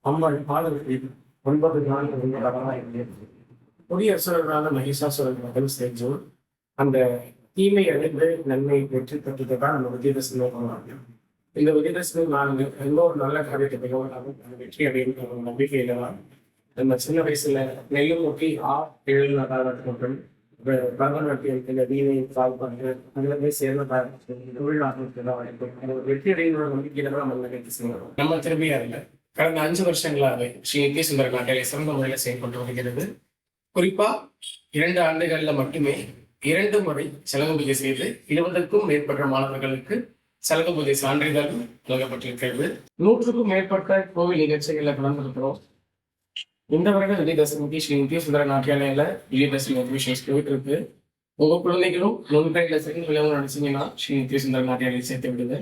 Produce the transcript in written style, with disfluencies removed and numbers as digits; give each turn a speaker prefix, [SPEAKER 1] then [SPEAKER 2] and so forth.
[SPEAKER 1] அம்பாள் பாடல்களில் 9 நாள் கொடியரசரான மகிஷாசுரன் செஞ்சோம். அந்த தீமை அடைந்து நன்மை வெற்றி பெற்றதை தான் நம்ம விஜயதசமி கொண்டாடுறோம். இந்த விஜயதசமி நாங்கள் எந்த ஒரு நல்ல காரியத்தை மிகவும் வெற்றி அடையும் நம்பிக்கையில தான் நம்ம சின்ன வயசுல நெல்லும் நோக்கி 7 காலகட்டங்கள் பரதநாட்டியம் இந்த வீணை கால் பண்றது அதுல போய் சேர்ந்த தொழில்நாட்டிற்கு வெற்றி அடைகிற நம்பிக்கையில தான் நம்ம நிகழ்ச்சி செய்யணும். நம்ம திரும்பியா இல்லை கடந்த 5 வருஷங்களாகவே ஸ்ரீ நித்ய சுந்தர நாட்டியாலயம் சிறந்த முறையில் செயல்பட்டு வருகிறது. குறிப்பா 2 ஆண்டுகள்ல மட்டுமே 2 முறை சலங்க பூஜை செய்து 20க்கும் மேற்பட்ட மாணவர்களுக்கு சலங்க பூஜை சான்றிதழ் வழங்கப்பட்டிருக்கிறது. 100க்கும் மேற்பட்ட கோவில் நிகழ்ச்சிகளில் கலந்துருக்கிறோம். இந்த வருடம் விஜயதசமிக்கு ஸ்ரீ நித்ய சுந்தர நாட்டியாலயில விஜயதசமி எக்ஸிபிஷன்ஸ் போயிட்டு இருக்கு. உங்க குழந்தைகளும் முன்கையில சேர்ந்து விளையாட நினைச்சீங்கன்னா ஸ்ரீ நித்ய சுந்தர நாட்டியாலயம் சேர்த்து விடுங்க.